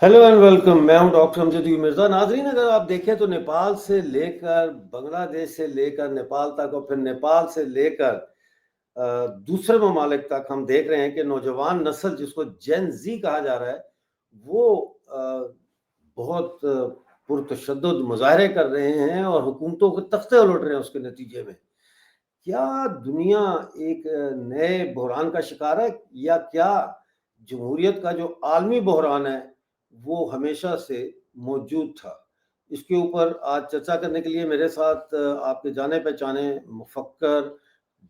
Hello and welcome. मैं हूं doctor Amjad Mirza. नाजरीन, अगर आप देखें तो नेपाल से लेकर बांग्लादेश से लेकर नेपाल तक और फिर नेपाल से लेकर दूसरे ममालिक तक हम देख रहे हैं कि नौजवान नस्ल जिसको जेन जी कहा जा रहा है वो बहुत पुरतशद्दुद मुजाहरे कर रहे हैं और हुकूमतों के तख्ते उलट रहे हैं। उसके नतीजे में क्या दुनिया एक नए बहरान का शिकार है, या क्या जमहूरियत का जो आलमी बहरान है वो हमेशा से मौजूद था? इसके ऊपर आज चर्चा करने के लिए मेरे साथ आपके जाने पहचाने मुफक्कर,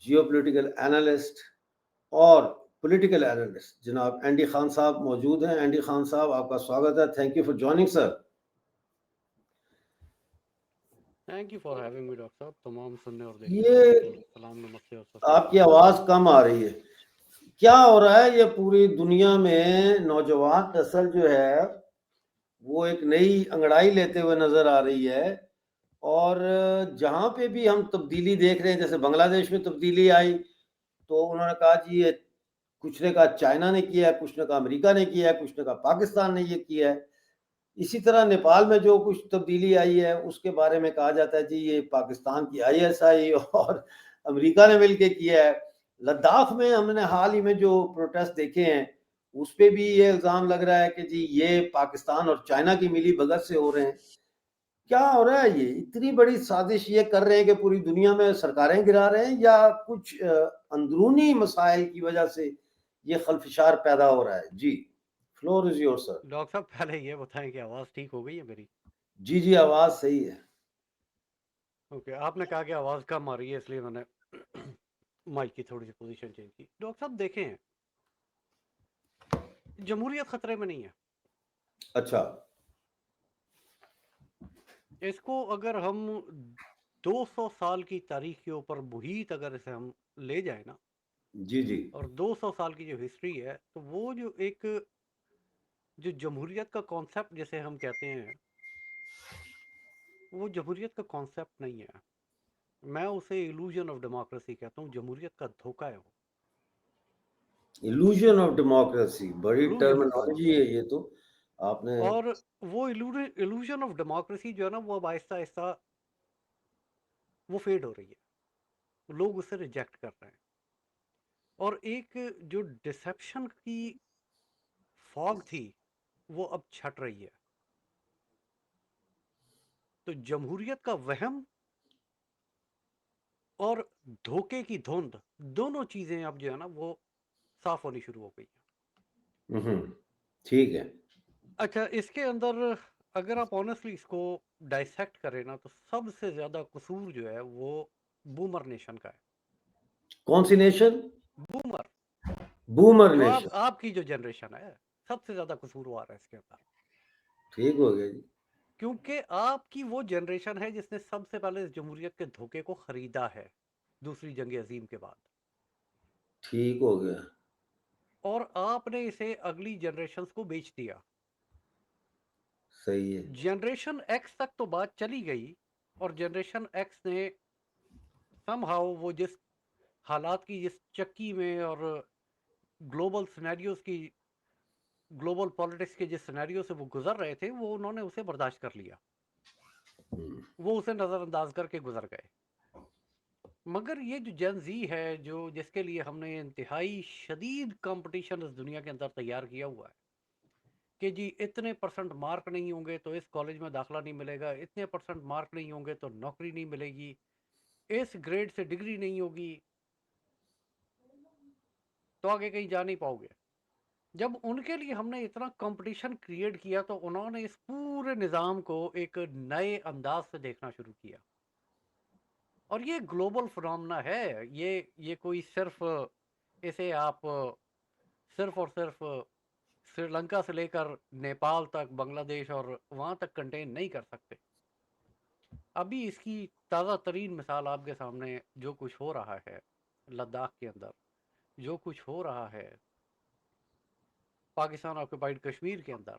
जियोपॉलिटिकल एनालिस्ट और पॉलिटिकल एनालिस्ट जनाब एंडी खान साहब मौजूद हैं। एंडी खान साहब, आपका स्वागत है। Thank you for joining sir. Thank you for having me doctor साहब। तमाम सुनने और देखने ये वालों को सलाम, नमस्ते और सत श्री आपकी अकाल। आवाज कम आ रही है। क्या हो रहा है? ये पूरी दुनिया में नौजवान नस्ल जो है वो एक नई अंगड़ाई लेते हुए नजर आ रही है। और जहाँ पे भी हम तब्दीली देख रहे हैं, जैसे बांग्लादेश में तब्दीली आई तो उन्होंने कहा जी ये, कुछ ने कहा चाइना ने किया है, कुछ ने कहा अमेरिका ने किया है, कुछ ने कहा पाकिस्तान ने ये किया है। इसी तरह नेपाल में जो कुछ तब्दीली आई है उसके बारे में कहा जाता है जी ये पाकिस्तान की आईएसआई और अमेरिका ने मिलकर किया है। लद्दाख में हमने हाल ही में जो प्रोटेस्ट देखे हैं उस पे भी ये इल्ज़ाम लग रहा है कि जी ये पाकिस्तान और चाइना की मिली भगत से हो रहे हैं। क्या हो रहा है? ये इतनी बड़ी साजिश ये कर रहे हैं कि पूरी दुनिया में सरकारें गिरा रहे हैं, या कुछ अंदरूनी मसाइल की वजह से ये खलफिशार पैदा हो रहा है? जी, floor is your sir. Doctor साहब, पहले ये बताएं कि आवाज़ ठीक हो गई है मेरी? जी जी, आवाज सही है। ओके, आपने कहा कि आवाज़ कम आ रही है, इसलिए मैंने माइक की थोड़ी सी पोजीशन चेंज की। डॉक्टर साहब देखें, जमहूरियत खतरे में नहीं है। अच्छा। इसको अगर हम 200 साल की तारीख के ऊपर मुहीत अगर इसे हम ले जाए ना, जी जी। और 200 साल की जो हिस्ट्री है, तो वो जो एक जो जमहूरियत का कॉन्सेप्ट जिसे हम कहते हैं, वो जमहूरियत का कॉन्सेप्ट नहीं है। मैं उसे इल्यूजन ऑफ डेमोक्रेसी कहता हूँ। जमहूरियत का धोखा है वो। इल्यूजन ऑफ डेमोक्रेसी, बड़ी इल्यूजन ऑफ टर्मिनोलॉजी है डेमोक्रेसी। ये तो। आपने। और वो इल्यूजन ऑफ डेमोक्रेसी जो है ना, वो अब आहिस्ता आहिस्ता वो फेड हो रही है। लोग उसे रिजेक्ट कर रहे हैं। और एक जो डिसेप्शन की फॉग थी, वो अब छट रही है। तो जमहूरियत का वहम और धोखे की धुंध, दोनों चीजें अब जो है ना वो साफ होनी शुरू हो गई है। ठीक है। अच्छा, इसके अंदर अगर आप ऑनेस्टली इसको डाइसेक्ट करें ना, तो सबसे ज्यादा कसूर जो है वो बूमर नेशन का है। कौन सी नेशन? बूमर, बूमर जो नेशन। आपकी जो जनरेशन है, सबसे ज्यादा कसूरवार है इसके अंदर। ठीक हो गया जी। क्योंकि आपकी वो जनरेशन है जिसने सबसे पहले इस जमहूरियत के धोखे को खरीदा है दूसरी जंग अजीम के बाद। ठीक हो गया। और आपने इसे अगली जनरेशन को बेच दिया। सही है। जनरेशन एक्स तक तो बात चली गई, और जनरेशन एक्स ने समहाउ वो जिस हालात की, जिस चक्की में, और ग्लोबल सिनेरियोज की, ग्लोबल पॉलिटिक्स के जिस सिनेरियो से वो गुजर रहे थे, वो उन्होंने उसे बर्दाश्त कर लिया। हम्म, वो उसे नज़रअंदाज करके गुजर गए। मगर ये जो जेन जी है, जो जिसके लिए हमने इंतहाई शदीद कंपटीशन इस दुनिया के अंदर तैयार किया हुआ है कि जी इतने परसेंट मार्क नहीं होंगे तो इस कॉलेज में दाखिला नहीं मिलेगा, इतने परसेंट मार्क नहीं होंगे तो नौकरी नहीं मिलेगी, इस ग्रेड से डिग्री नहीं होगी तो आगे कहीं जा नहीं पाओगे। जब उनके लिए हमने इतना कंपटीशन क्रिएट किया, तो उन्होंने इस पूरे निज़ाम को एक नए अंदाज से देखना शुरू किया। और ये ग्लोबल फिनोमेना है। ये कोई सिर्फ इसे आप सिर्फ और सिर्फ श्रीलंका से लेकर नेपाल तक, बांग्लादेश और वहाँ तक कंटेन नहीं कर सकते। अभी इसकी ताज़ा तरीन मिसाल आपके सामने जो कुछ हो रहा है लद्दाख के अंदर, जो कुछ हो रहा है पाकिस्तान ऑक्युपाइड कश्मीर के अंदर,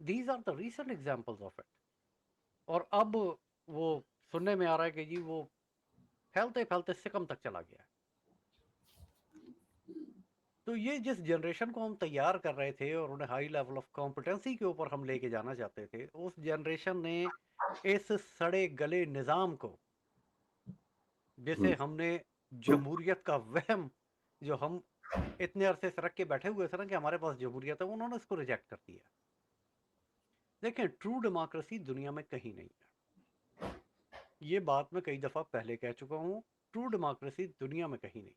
these are the recent examples of it. और अब वो सुनने में आ रहा है कि जी वो फैलते फैलते सिकम तक चला गया है। तो ये जिस जनरेशन को हम तैयार कर रहे थे और उन्हें हाई लेवल ऑफ कॉम्पिटेंसी के ऊपर हम लेके जाना चाहते थे, उस जनरेशन ने इस सड़े गले निज़ाम को, जिसे हम्म, हमने जमहूरियत का वहम, जो हम इतने अरसे से रख के बैठे हुए थे ना कि हमारे पास जमहूरियत है, उन्होंने इसको रिजेक्ट कर दिया। देखें, ट्रू डेमोक्रेसी दुनिया में कहीं नहीं है। ये बात मैं कई दफ़ा पहले कह चुका हूँ। ट्रू डेमोक्रेसी दुनिया में कहीं नहीं।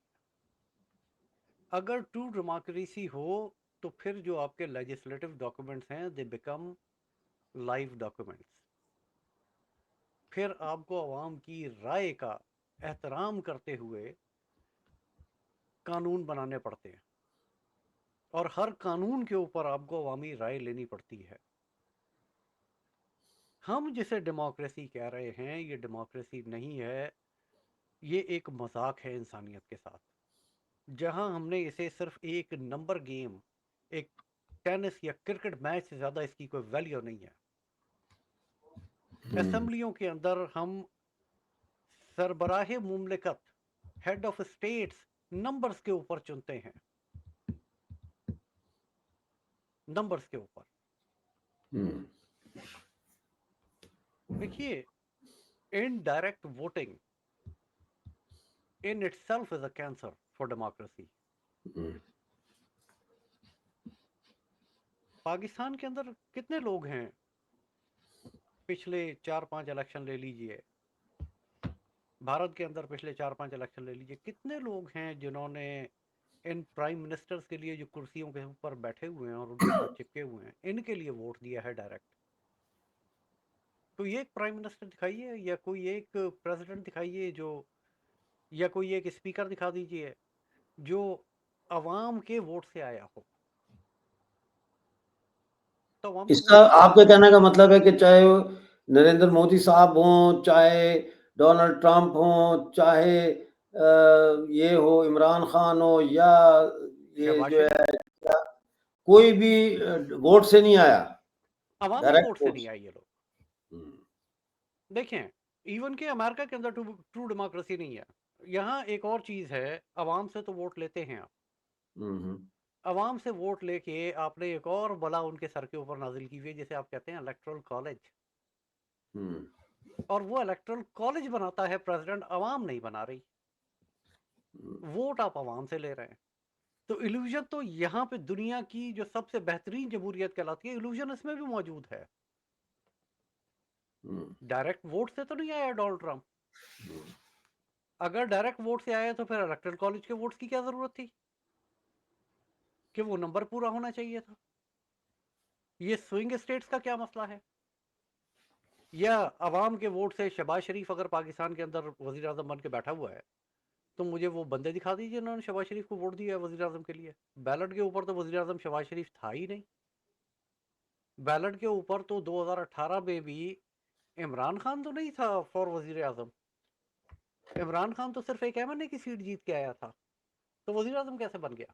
अगर ट्रू डेमोक्रेसी हो तो फिर जो आपके लेजिस्लेटिव डॉक्यूमेंट्स हैं, दे बिकम लाइव डॉक्यूमेंट्स। फिर आपको आवाम की राय का एहतराम करते हुए कानून बनाने पड़ते हैं, और हर कानून के ऊपर आपको अवामी राय लेनी पड़ती है। हम जिसे डेमोक्रेसी कह रहे हैं, ये डेमोक्रेसी नहीं है, ये एक मजाक है इंसानियत के साथ, जहां हमने इसे सिर्फ एक नंबर गेम, एक टेनिस या क्रिकेट मैच से ज़्यादा इसकी कोई वैल्यू नहीं है। हम्म। असेंबलियों के अंदर हम सरबराह मुमलिकत, हेड ऑफ स्टेट्स, नंबर्स के ऊपर चुनते हैं, नंबर्स के ऊपर। हम्म। देखिए, indirect voting in itself is a cancer for democracy. Hmm. Pakistan के अंदर कितने लोग हैं, पिछले 4-5 इलेक्शन ले लीजिए, भारत के अंदर पिछले 4-5 इलेक्शन ले लीजिए, कितने लोग हैं जिन्होंने इन प्राइम मिनिस्टर्स के लिए जो कुर्सियों के ऊपर बैठे हुए हैं और उनके साथ चिपके हुए हैं, इनके लिए वोट दिया है डायरेक्ट? कोई एक प्राइम मिनिस्टर दिखाइए, या कोई एक प्रेसिडेंट दिखाइए, जो, या कोई एक स्पीकर दिखा दीजिए जो अवाम के वोट से आया हो। तो अवाम तो इसका वोट नहीं आपके देती। कहने का मतलब है कि चाहे वो नरेंद्र मोदी साहब हों, चाहे डोनाल्ड ट्रंप हों, चाहे ये हो इमरान खान हो, या ये शहबाज जो शरीफ, है कोई भी वोट से नहीं आया, अवामी डायरेक्ट वोट से वोट नहीं से। आए ये लोग। हम्म। देखें, इवन के अमेरिका के अंदर ट्रू डेमोक्रेसी नहीं है। यहाँ एक और चीज़ है, अवाम से तो वोट लेते हैं आप, हम्म। अवाम से वोट लेके आपने एक और बला उनके सर के ऊपर नाजिल की हुई है, जिसे आप कहते हैं इलेक्टोरल कॉलेज। हम्म। और वो इलेक्टोरल कॉलेज बनाता है प्रेसिडेंट, अवाम नहीं बना रही। वोट आप अवाम से ले रहे हैं। तो इल्यूजन तो यहाँ पे दुनिया की जो सबसे बेहतरीन जमहूरियत कहलाती है, इल्यूजन इसमें भी मौजूद है। हम्म। डायरेक्ट वोट से तो नहीं आया डोनाल्ड ट्रंप। अगर डायरेक्ट वोट से आया तो फिर इलेक्टोरल कॉलेज के वोट्स की क्या जरूरत थी, कि वो नंबर पूरा होना चाहिए था। ये स्विंग स्टेट्स का क्या मसला है? या अवाम के वोट से शहबाज शरीफ अगर पाकिस्तान के अंदर वजीर आजम बन के बैठा हुआ है, तो मुझे वो बंदे दिखा दीजिए जिन्होंने शहबाज शरीफ को वोट दिया है वजीर आजम के लिए। बैलेट के ऊपर तो वजीर आजम शहबाज शरीफ था ही नहीं। बैलेट के ऊपर तो 2018 में भी इमरान खान तो नहीं था फॉर वजीर आजम। इमरान खान तो सिर्फ एक एमएनए की सीट जीत के आया था, तो वजीर आजम कैसे बन गया?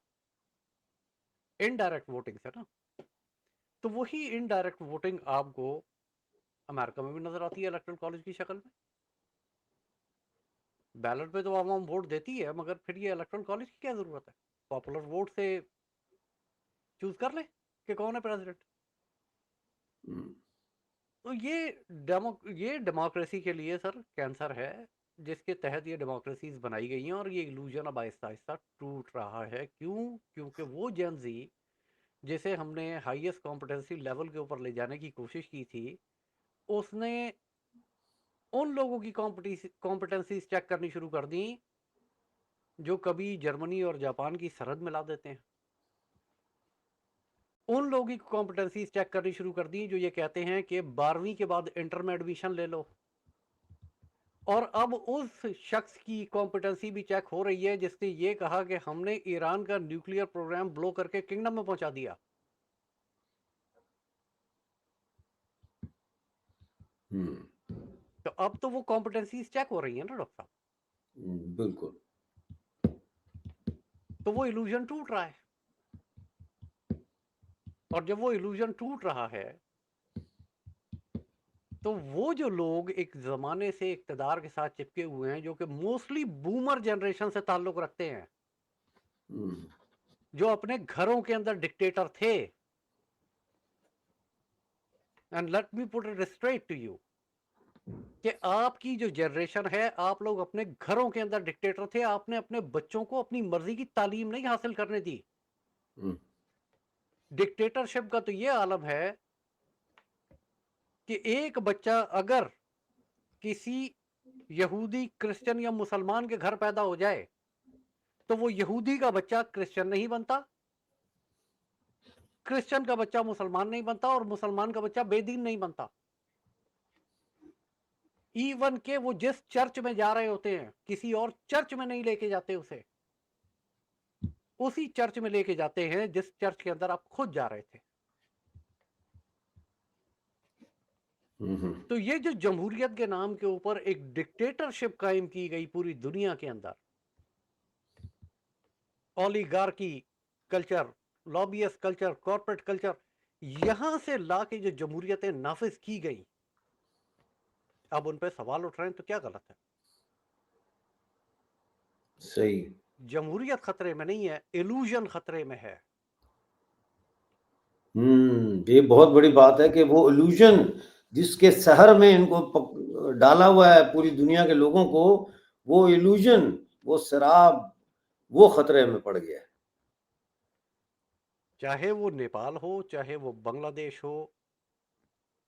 इनडायरेक्ट वोटिंग से ना। तो वही इनडायरेक्ट वोटिंग आपको अमेरिका में भी नजर आती है इलेक्टोरल कॉलेज की शक्ल में। बैलेट पे तो आवाम वोट देती है, मगर फिर ये इलेक्टोरल कॉलेज की क्या जरूरत है? पॉपुलर वोट से चूज कर ले कि कौन है प्रेसिडेंट। हम्म। तो ये डेमोक्रेसी के लिए सर कैंसर है, जिसके तहत ये डेमोक्रेसीज बनाई गई हैं, और ये इल्यूजन अब आहिस्ता आहिस्ता टूट रहा है। क्यों? क्योंकि वो जेन जी जिसे हमने हाईएस्ट कॉम्पिटेंसी लेवल के ऊपर ले जाने की कोशिश की थी, उसने उन लोगों की कॉम्पिटेंसीज चेक करनी शुरू कर दी जो कभी जर्मनी और जापान की सरहद मिला देते हैं। उन लोगों की कॉम्पिटेंसीज चेक करनी शुरू कर दी जो ये कहते हैं कि 12वीं के बाद इंटर में एडमिशन ले लो। और अब उस शख्स की कॉम्पिटेंसी भी चेक हो रही है जिसने ये कहा कि हमने ईरान का न्यूक्लियर प्रोग्राम ब्लो करके किंगडम में पहुंचा दिया। हम्म। तो अब तो वो कॉम्पिटेंसीज चेक हो रही है ना डॉक्टर साहब। बिल्कुल। तो वो इल्यूजन टूट रहा है। और जब वो इल्यूजन टूट रहा है, तो वो जो लोग एक जमाने से इक्तदार के साथ चिपके हुए हैं, जो कि मोस्टली बूमर जनरेशन से ताल्लुक रखते हैं, हम्म। जो अपने घरों के अंदर डिक्टेटर थे। And let me put it straight to you कि आपकी जो जनरेशन है, आप लोग अपने घरों के अंदर डिक्टेटर थे। आपने अपने बच्चों को अपनी मर्जी की तालीम नहीं हासिल करने दी। हम्म, डिक्टेटरशिप का तो ये आलम है कि एक बच्चा अगर किसी यहूदी, क्रिश्चियन या मुसलमान के घर पैदा हो जाए तो वो यहूदी का बच्चा क्रिश्चियन नहीं बनता, क्रिश्चियन का बच्चा मुसलमान नहीं बनता और मुसलमान का बच्चा बेदीन नहीं बनता। इवन के वो जिस चर्च में जा रहे होते हैं, किसी और चर्च में नहीं लेके जाते उसे, उसी चर्च में लेके जाते हैं जिस चर्च के अंदर आप खुद जा रहे थे। हम्म, तो ये जो जमहूरियत के नाम के ऊपर एक डिक्टेटरशिप कायम की गई पूरी दुनिया के अंदर, oligarchy culture, lobbies culture, corporate culture, यहां से लाके जो जमहूरियतें नाफिज की गई, अब उन पे सवाल उठ रहे हैं तो क्या गलत है? सही। जमहूरियत खतरे में नहीं है, इल्यूजन खतरे में है। ये बहुत बड़ी बात है कि वो इल्यूजन जिसके शहर में इनको डाला हुआ है पूरी दुनिया के लोगों को, वो इल्यूजन, वो शराब, वो खतरे में पड़ गया है। चाहे वो नेपाल हो, चाहे वो बांग्लादेश हो,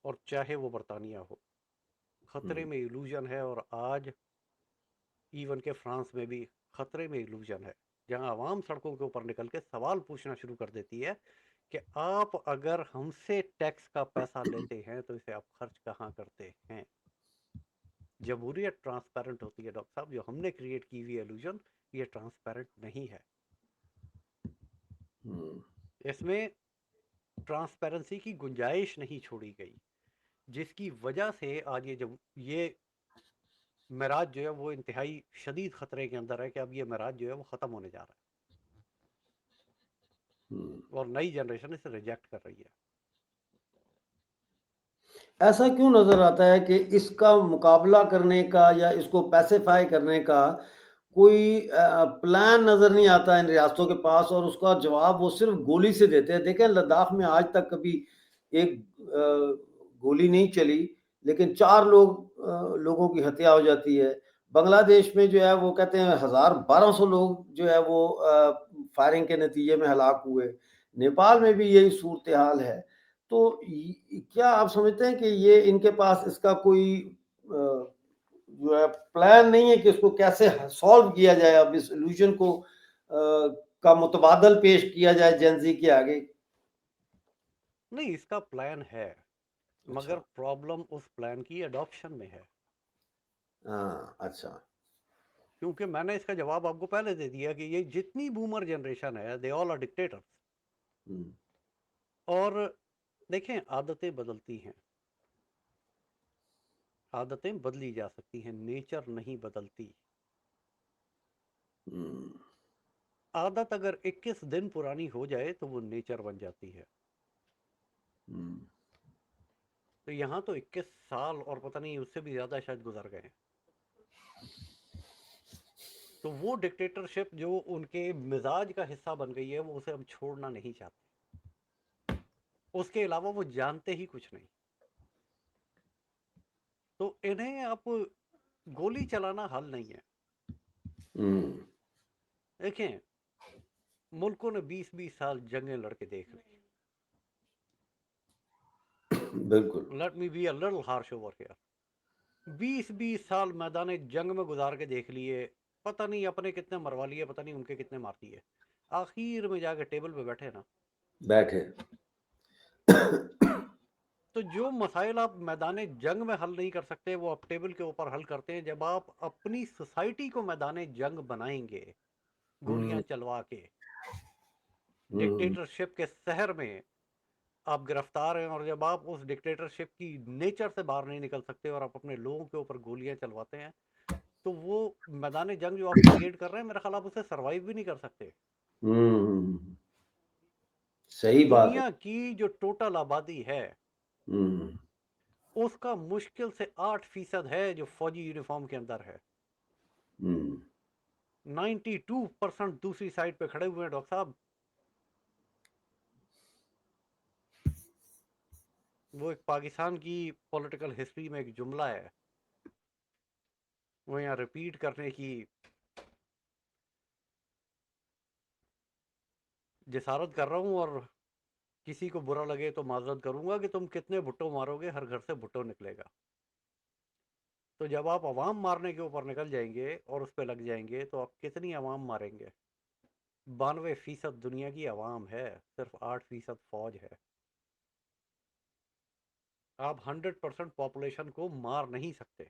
और चाहे वो बरतानिया हो, खतरे हम्म, में इल्यूजन है। और आज इवन के फ्रांस में भी खतरे में इल्यूजन है, जहां आवाम सड़कों के ऊपर निकल के सवाल पूछना शुरू कर देती है कि आप अगर हमसे टैक्स का पैसा लेते हैं तो इसे आप खर्च कहाँ करते हैं? जमहूरियत ट्रांसपेरेंट होती है डॉक्टर साहब, जो हमने क्रिएट की हुई इल्यूजन ये ट्रांसपेरेंट नहीं है। हम्म, इसमें ट्रांसपेरेंसी की गुंजाइश नहीं छोड़ी गई, जिसकी वजह से आज ये जब ये मिराज जो है वो इंतहाई शदीद खतरे के अंदर है कि अब ये मिराज जो है वो खत्म होने जा रहा हम्म। है और नई जनरेशन इसे रिजेक्ट कर रही है। ऐसा क्यों नजर आता है कि इसका मुकाबला करने का या इसको पैसिफाई करने का कोई प्लान नजर नहीं आता इन रियासतों के पास, और उसका जवाब वो सिर्फ गोली से देते हैं। देखें, लद्दाख में आज तक कभी एक गोली नहीं चली, लेकिन 4 लोगों की हत्या हो जाती है। बांग्लादेश में जो है वो कहते हैं 1,000-1,200 लोग जो है वो फायरिंग के नतीजे में हलाक हुए। नेपाल में भी यही सूरत हाल है। तो क्या आप समझते हैं कि ये इनके पास इसका कोई जो है प्लान नहीं है कि उसको कैसे सॉल्व किया जाए, अब इस इल्यूजन को का मुतबादल पेश किया जाए जेनजी के आगे? नहीं, इसका प्लान है, अच्छा। मगर प्रॉब्लम उस प्लान की अडॉप्शन में है। हाँ, अच्छा। क्योंकि मैंने इसका जवाब आपको पहले दे दिया कि ये जितनी बूमर जनरेशन है दे ऑल आर डिक्टेटर्स। हम्म, और देखें, आदतें बदलती हैं, आदतें बदली जा सकती हैं, नेचर नहीं बदलती। हम्म, आदत अगर 21 दिन पुरानी हो जाए तो वो नेचर बन जाती है। हम्म, तो यहाँ तो 21 साल और पता नहीं उससे भी ज्यादा शायद गुजर गए हैं। तो वो डिक्टेटरशिप जो उनके मिजाज का हिस्सा बन गई है वो उसे अब छोड़ना नहीं चाहते। उसके अलावा वो जानते ही कुछ नहीं। तो इन्हें अब गोली चलाना हल नहीं है। हम्म, देखें, मुल्कों ने 20-20 साल जंगें लड़के देख ली। बिल्कुल। Let me be a little harsh over here. 20-20 साल मैदान जंग में गुजार के देख लिए, पता नहीं अपने कितने मरवा लिए, पता नहीं उनके कितने मार दिए। आखिर में जाके टेबल पे बैठे ना, बैठे। तो जो मसाइल आप मैदान जंग में हल नहीं कर सकते वो आप टेबल के ऊपर हल करते हैं जब आप अपनी सोसाइटी को मैदान जंग बनाएंगे, गोलियां हम्म, चलवा के। हम्म, डिक्टेटरशिप के शहर में आप गिरफ्तार हैं और जब आप उस डिक्टेटरशिप की नेचर से बाहर नहीं निकल सकते और आप अपने लोगों के ऊपर गोलियां चलवाते हैं, तो वो मैदान जंग जो आप क्रिएट कर रहे हैं, मेरा ख्याल आप उसे सरवाइव भी नहीं कर सकते। हम्म, सही बात है। दुनिया की जो टोटल आबादी है हम्म, उसका मुश्किल से 8% है जो फौजी यूनिफॉर्म के अंदर है। हम्म, 92% दूसरी साइड पे खड़े हुए हैं डॉक्टर साहब। वो एक पाकिस्तान की पॉलिटिकल हिस्ट्री में एक जुमला है, वो यहाँ रिपीट करने की जिसारत कर रहा हूँ, और किसी को बुरा लगे तो माजरत करूंगा कि तुम कितने भुट्टो मारोगे, हर घर से भुट्टो निकलेगा। तो जब आप अवाम मारने के ऊपर निकल जाएंगे और उस पर लग जाएंगे तो आप कितनी अवाम मारेंगे? 92% दुनिया की अवाम है, सिर्फ 8% फौज है। आप 100% पॉपुलेशन को मार नहीं सकते।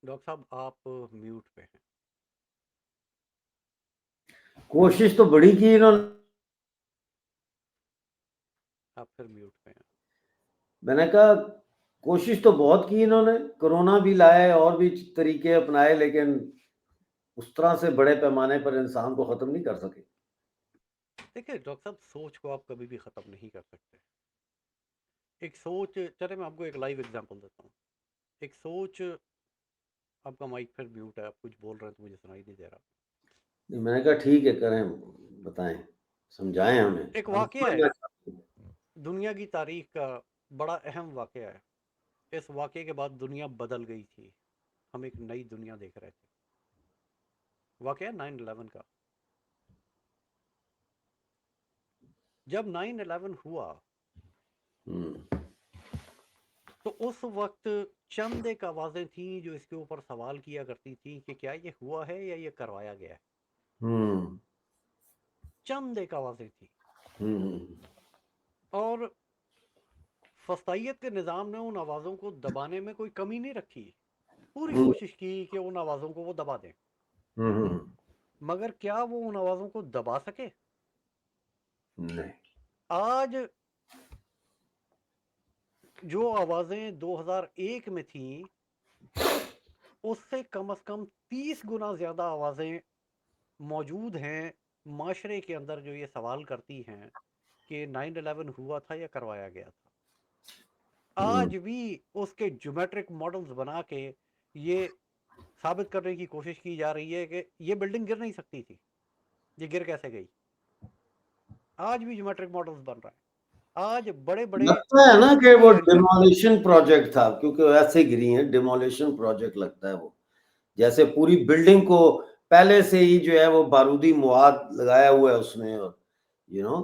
डॉक्टर साहब आप म्यूट पे हैं। कोशिश तो बड़ी की इन्होंने। आप फिर म्यूट पे हैं। मैंने कहा कोशिश तो बहुत की इन्होंने, कोरोना भी लाए और भी तरीके अपनाए, लेकिन उस तरह से बड़े पैमाने पर इंसान को खत्म नहीं कर सके। देखिए डॉक्टर साहब, सोच को आप कभी भी ख़त्म नहीं कर सकते। एक सोच, चले मैं आपको एक लाइव एग्जांपल देता हूँ। एक सोच, आपका माइक फिर म्यूट है, आप कुछ बोल रहे हैं तो मुझे सुनाई नहीं दे रहा। मैंने कहा ठीक है, करें, बताएं, समझाएं हमें, एक हम वाकया समझना है, चाहते हैं। दुनिया की तारीख का बड़ा अहम वाकया है। इस वाकये के बाद दुनिया बदल गई थी, हम एक नई दुनिया देख रहे थे। वाकया 9/11 का। जब 9/11 हुआ हम्म, तो उस वक्त चंद एक आवाजें थी जो इसके ऊपर सवाल किया करती थी कि क्या ये हुआ है या ये करवाया गया है। हम्म, चंद एक आवाजें थी, हम्म, और फस्तायत के निज़ाम ने उन आवाज़ों को दबाने में कोई कमी नहीं रखी। पूरी हम्म, कोशिश की कि उन आवाज़ों को वो दबा दें, हम्म, मगर क्या वो उन आवाज़ों को दबा सके? नहीं। आज जो आवाज़ें 2001 में थीं, उससे कम से कम 30 गुना ज़्यादा आवाज़ें मौजूद हैं माशरे के अंदर, जो ये सवाल करती हैं कि 9/11 हुआ था या करवाया गया था। हम्म, आज भी उसके ज्योमेट्रिक मॉडल्स बना के ये साबित करने की कोशिश की जा रही है कि ये बिल्डिंग गिर नहीं सकती थी, ये गिर कैसे गई। आज भी ज्योमेट्रिक मॉडल्स बन रहा है। आज बड़े बड़े लगता है ना कि वो इंफ्लुएंसर, डिमोलिशन प्रोजेक्ट था, क्योंकि वैसे गिरी है, डिमोलिशन प्रोजेक्ट लगता है वो, जैसे पूरी बिल्डिंग को पहले से ही जो है वो बारूदी मवाद लगाया हुआ है उसमें, और यू नो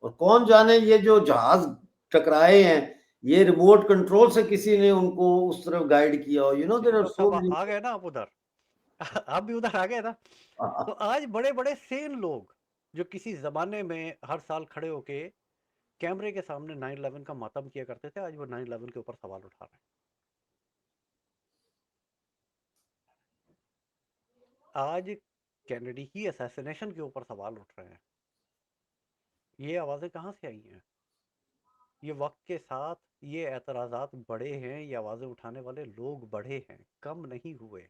और कौन जाने ये जो जहाज टकराए हैं, ये रिमोट कंट्रोल से किसी ने उनको उस तरफ गाइड किया हो, देयर आर डॉक्टर सो साहब मेनी। आ गए ना आप उधर। आप भी उधर आ गए ना। तो आज बड़े बड़े सेन लोग जो किसी जमाने में हर साल खड़े होके कैमरे के सामने 9/11 का मातम किया करते थे, आज वो 9/11 के ऊपर सवाल उठा रहे हैं। आज कैनेडी की असैसिनेशन के ऊपर सवाल उठ रहे हैं। ये आवाजें कहाँ से आई हैं? ये वक्त के साथ ये एतराज़ात बढ़े हैं, ये आवाजें उठाने वाले लोग बढ़े हैं, कम नहीं हुए।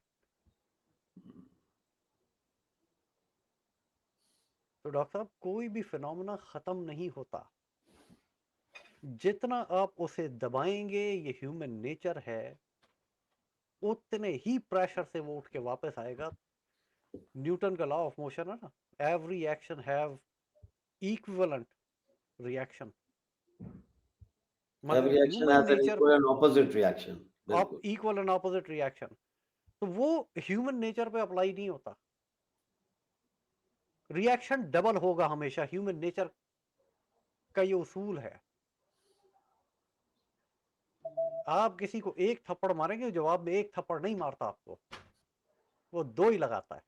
तो डॉक्टर साहब, कोई भी फिनोमेना खत्म नहीं होता। जितना आप उसे दबाएंगे, ये ह्यूमन नेचर है, उतने ही प्रेशर से वो उठ के वापस आएगा। न्यूटन का लॉ ऑफ मोशन है ना, every action have equivalent reaction. Every मगर action human has an nature, equal and opposite reaction. आप बिल्कुल। इक्वल एंड ऑपोजिट रिएक्शन, तो वो ह्यूमन नेचर पे अप्लाई नहीं होता। रिएक्शन डबल होगा हमेशा, ह्यूमन नेचर का ये उसूल है। आप किसी को एक थप्पड़ मारेंगे, जवाब में एक थप्पड़ नहीं मारता आपको, वो दो ही लगाता है।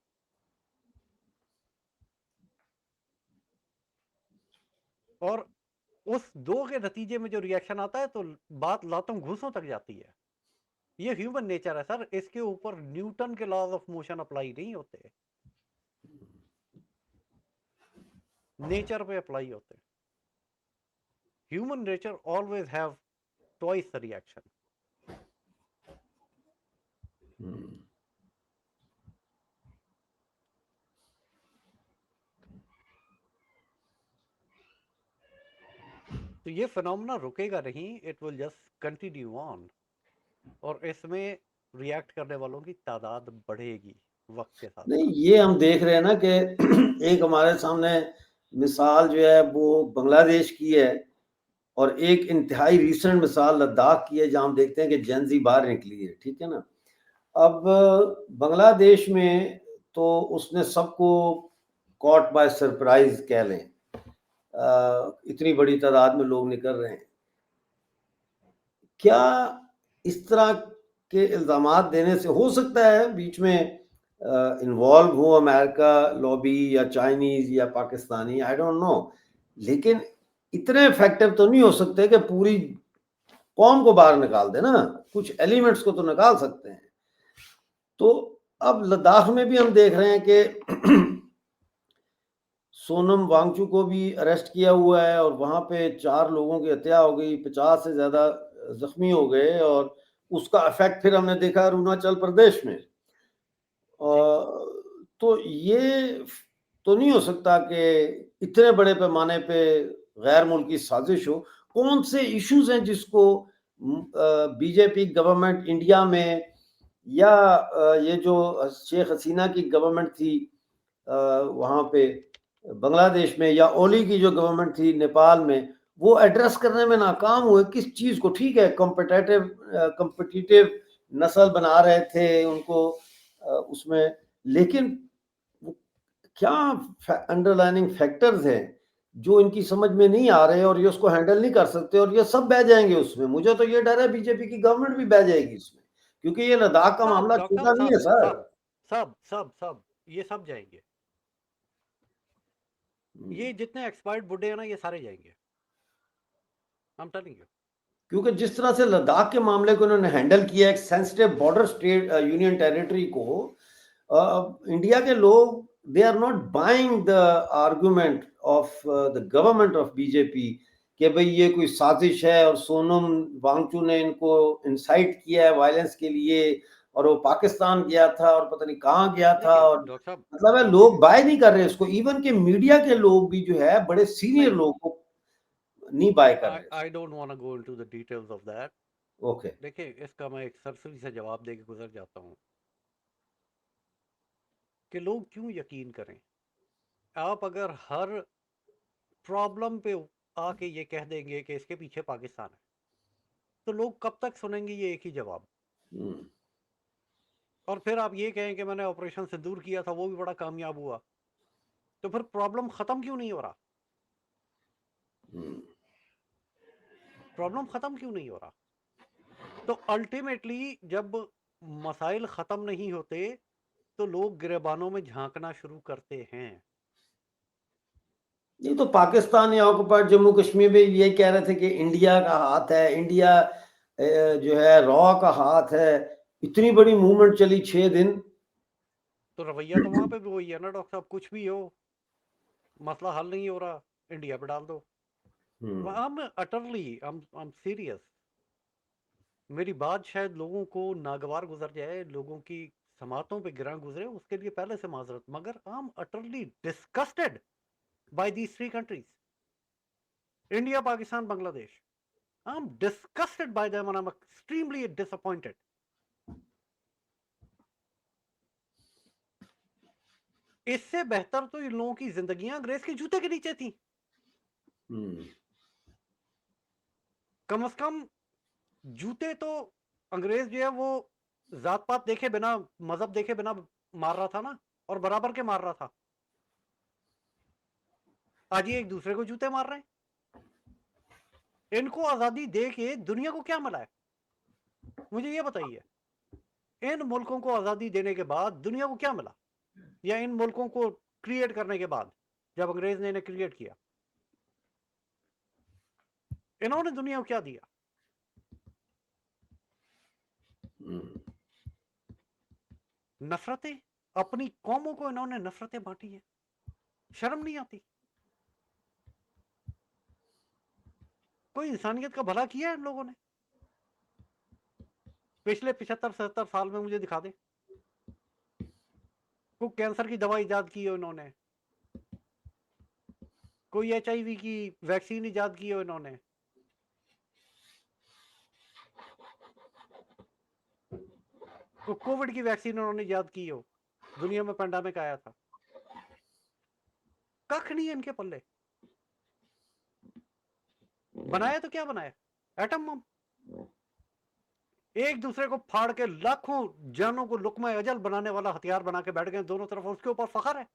और उस दो के नतीजे में जो रिएक्शन आता है, तो बात लातों घूसों तक जाती है। ये ह्यूमन नेचर है सर, इसके ऊपर न्यूटन के लॉज ऑफ मोशन अप्लाई नहीं होते, नेचर पे अप्लाई होते। Human nature always have twice the reaction. तो ये फिनोमेना रुकेगा नहीं, it will just continue on, और इसमें रिएक्ट करने वालों की तादाद बढ़ेगी। वक्त के साथ नहीं, साथ। ये हम देख रहे हैं ना कि एक हमारे सामने मिसाल जो है वो बांग्लादेश की है और एक इंतहाई रीसेंट मिसाल लद्दाख की है, जहाँ हम देखते हैं कि जेन ज़ी बाहर निकली है, ठीक है ना? अब बांग्लादेश में तो उसने सबको कॉट बाय सरप्राइज़ कह लें। इतनी बड़ी तादाद में लोग निकल रहे हैं। क्या इस तरह के इल्ज़ामात देने से हो सकता है बीच में इन्वॉल्व हो अमेरिका लॉबी या चाइनीज़ या पाकिस्तानी, आई डोंट नो, लेकिन इतने इफ़ेक्टिव तो नहीं हो सकते कि पूरी कौम को बाहर निकाल दें ना, कुछ एलिमेंट्स को तो निकाल सकते हैं। तो अब लद्दाख में भी हम देख रहे हैं कि सोनम वांगचुक को भी अरेस्ट किया हुआ है और वहाँ पे 4 लोगों की हत्या हो गई, 50 से ज़्यादा ज़ख्मी हो गए और उसका इफ़ेक्ट फिर हमने देखा अरुणाचल प्रदेश में। जी। तो ये तो नहीं हो सकता कि इतने बड़े पैमाने पे गैर मुल्की साजिश हो। कौन से इश्यूज़ हैं जिसको बीजेपी गवर्नमेंट इंडिया में या ये जो शेख हसीना की गवर्नमेंट थी वहाँ पे बांग्लादेश में, या ओली की जो गवर्नमेंट थी नेपाल में, वो एड्रेस करने में नाकाम हुए? किस चीज़ को? ठीक है, कॉम्पिटिटिव नस्ल बना रहे थे उनको उसमें, लेकिन वो क्या अंडरलाइनिंग फैक्टर्स हैं जो इनकी समझ में नहीं आ रहे और ये उसको हैंडल नहीं कर सकते और ये सब बह जाएंगे उसमें? मुझे तो ये डर है बीजेपी की गवर्नमेंट भी बह जाएगी इसमें, क्योंकि ये लद्दाख का सब मामला डॉक्टर छोटा साहब, नहीं है सब सर। सब सब सब सब ये सब जाएंगे। ये जितने एक्सपायर्ड बुड्ढे हैं ना, ये सारे जाएंगे। I am telling you. क्योंकि जिस तरह से लद्दाख के मामले को उन्होंने हैंडल किया, एक sensitive border state union territory को, इंडिया के लोग they are not buying the argument of the government of BJP कि भाई ये कोई साजिश है और सोनम वांगचू ने इनको इंसाइट किया है वायलेंस के लिए और वो पाकिस्तान गया था और पता नहीं कहाँ गया था, देखिए और डॉक्टर साहब, मतलब है लोग बाय नहीं कर रहे इसको, इवन के मीडिया के लोग भी जो है बड़े सीनियर नहीं, लोग को नहीं बाय कर आई रहे I don't want to go into the details of that. इसको। ओके। देखिए, इसका मैं एक सरसरी से जवाब दे के गुजर जाता हूँ कि लोग क्यों यकीन करें। आप अगर हर प्रॉब्लम पे आके ये कह देंगे कि इसके पीछे पाकिस्तान है, तो लोग कब तक सुनेंगे ये एक ही जवाब। हम्म, और फिर आप ये कहें कि मैंने ऑपरेशन सिंदूर किया था, वो भी बड़ा कामयाब हुआ, तो फिर प्रॉब्लम खत्म क्यों नहीं हो रहा? हम्म। प्रॉब्लम खत्म क्यों नहीं हो रहा? तो अल्टीमेटली जब मसाइल खत्म नहीं होते, तो लोग गिरेबानों में झांकना शुरू करते हैं। नहीं तो पाकिस्तान या ऑक्युपाइड जम्मू कश्मीर में ये कह रहे थे कि इंडिया का हाथ है, इंडिया जो है रॉ का हाथ है, इतनी बड़ी मूवमेंट चली 6 दिन। तो रवैया तो वहां पे भी वही है ना डॉक्टर साहब, कुछ भी हो, मसला हल नहीं हो रहा, इंडिया पे डाल दो। Hmm, I am utterly, I am serious. मेरी बात शायद लोगों को नागवार गुजर जाए, लोगों की समातों पे गिरा गुजरे, उसके लिए पहले से माजरत, मगर I am utterly disgusted by these three countries, India, Pakistan, Bangladesh. I am disgusted by them and I am extremely disappointed. इससे बेहतर तो इन लोगों की जिंदगियां अंग्रेज के जूते के नीचे थी। हम्म, कम से कम जूते तो अंग्रेज जो है वो जात पात देखे बिना, मजहब देखे बिना मार रहा था ना, और बराबर के मार रहा था। आज ये एक दूसरे को जूते मार रहे हैं। इनको आजादी दे के दुनिया को क्या मिला है, मुझे ये बताइए। इन मुल्कों को आजादी देने के बाद दुनिया को क्या मिला, या इन मुल्कों को क्रिएट करने के बाद, जब अंग्रेज ने इन्हें क्रिएट किया, इन्होंने दुनिया को क्या दिया? हम्म। नफरतें। अपनी कौमों को इन्होंने नफरतें बांटी है। शर्म नहीं आती? कोई इंसानियत का भला किया है इन लोगों ने पिछले 75-77 साल में? मुझे दिखा दे कोई कैंसर की दवा इजाद की हो इन्होंने, कोई HIV की वैक्सीन इजाद की हो इन्होंने, कोई कोविड की वैक्सीन इन्होंने इजाद की हो, दुनिया में पेंडेमिक आया था, कख नहीं है इनके पल्ले। बनाया तो क्या बनाया, एटम बम। एक दूसरे को फाड़ के लाखों जानों को लुकमा अजल बनाने वाला हथियार बना के बैठ गए दोनों तरफ। उसके ऊपर फखर है,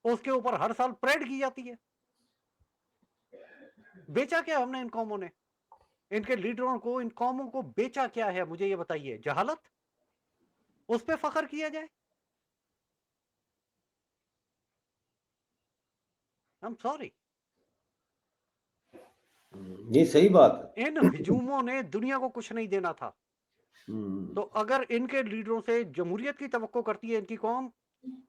उसके ऊपर हर साल परेड की जाती है। बेचा क्या हमने इन कौमों ने, इनके लीडरों को, इन कौमों को बेचा क्या है, मुझे ये बताइए। जहालत, उस पर फखर किया जाए। I am sorry. ये सही बात है। इन हजूमों ने दुनिया को कुछ नहीं देना था, तो अगर इनके लीडरों से जमहूरियत की तवक्को करती है इनकी कौम,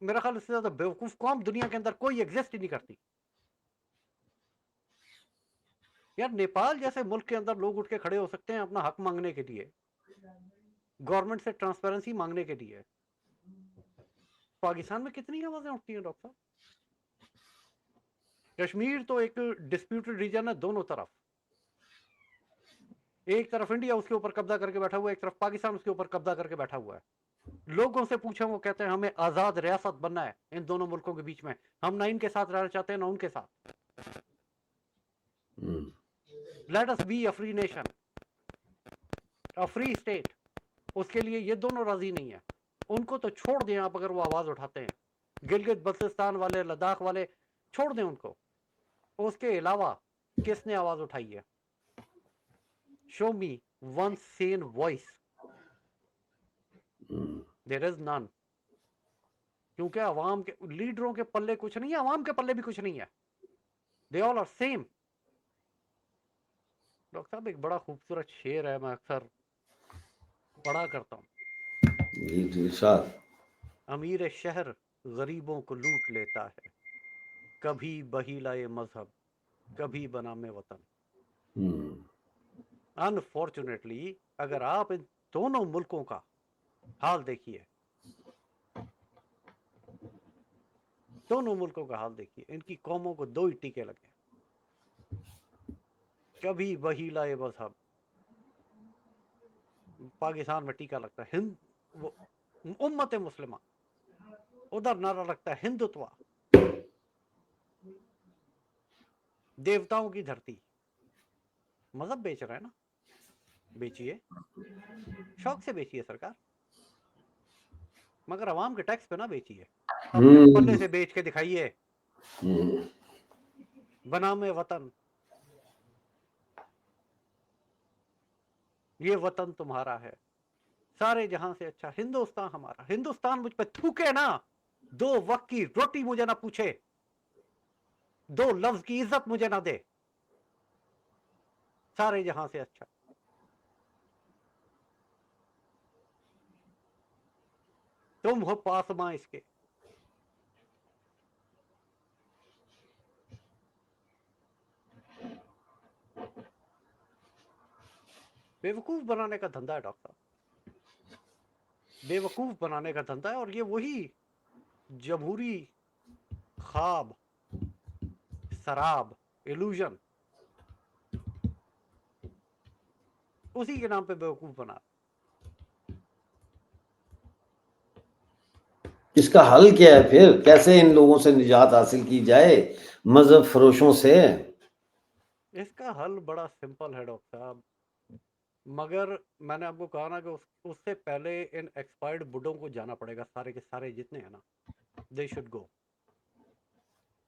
मेरा ख्याल इससे ज्यादा बेवकूफ कौम दुनिया के अंदर कोई एग्जिस्ट ही नहीं करती। यार नेपाल जैसे मुल्क के अंदर लोग उठ के खड़े हो सकते हैं अपना हक मांगने के लिए, गवर्नमेंट से ट्रांसपेरेंसी मांगने के लिए। पाकिस्तान में कितनी आवाजें उठती हैं डॉक्टर साहब। कश्मीर तो एक डिस्प्यूटेड रीजन है दोनों तरफ। एक तरफ इंडिया उसके ऊपर कब्जा करके बैठा हुआ है, एक तरफ पाकिस्तान उसके ऊपर कब्जा करके बैठा हुआ है। लोगों से पूछे, वो कहते हैं हमें आजाद रियासत बनना है इन दोनों मुल्कों के बीच में, हम ना इनके साथ रहना चाहते हैं ना उनके साथ। Let us be a free nation, a free state. उसके लिए ये दोनों राजी नहीं है। उनको तो छोड़ दें आप, अगर वो आवाज उठाते हैं, गिलगित बल्तिस्तान वाले, लद्दाख वाले, छोड़ दें उनको। उसके अलावा किसने आवाज उठाई है? Show me one sane voice. There is none. क्योंकि अवाम के लीडरों के पल्ले कुछ नहीं है, अवाम के पल्ले भी कुछ नहीं है। They all are same. Doctor साहब एक बड़ा खूबसूरत शेर है, मैं अक्सर पढ़ा करता हूँ। अमीर शहर गरीबों को लूट लेता है, कभी बहीलाए मजहब, कभी बनामे वतन। अनफॉर्चुनेटली अगर आप इन दोनों मुल्कों का हाल देखिए, दोनों मुल्कों का हाल देखिए, इनकी कौमों को दो ही टीके लगे, कभी बहीलाए मजहब। पाकिस्तान में टीका लगता है हिंद, वो उम्मत मुस्लिमा, उधर नारा लगता है हिंदुत्व, देवताओं की धरती। मजहब बेच रहा है ना, बेचिए, शौक से बेचिए सरकार, मगर अवाम के टैक्स पे ना बेचिए। अपने पल्ले से बेच के दिखाइए, बनामे वतन, ये वतन तुम्हारा है, सारे जहां से अच्छा हिंदुस्तान हमारा। हिंदुस्तान मुझ पे थूके ना, दो वक्त की रोटी मुझे ना पूछे, दो लफ्ज की इज्जत मुझे ना दे, सारे जहां से अच्छा। तुम हो पासमां इसके, बेवकूफ बनाने का धंधा है डॉक्टर साहब, बेवकूफ बनाने का धंधा है। और ये वही जमहूरी ख्वाब, शराब, इल्यूजन, उसी के नाम पे बेवकूफ बना। इसका हल क्या है फिर? कैसे इन लोगों से निजात हासिल की जाए, मजहब फरोशों से? इसका हल बड़ा सिंपल है डॉक्टर साहब, मगर मैंने आपको कहा ना कि उससे पहले इन एक्सपायर्ड बुड्ढों को जाना पड़ेगा, सारे के सारे जितने हैं ना, दे शुड गो।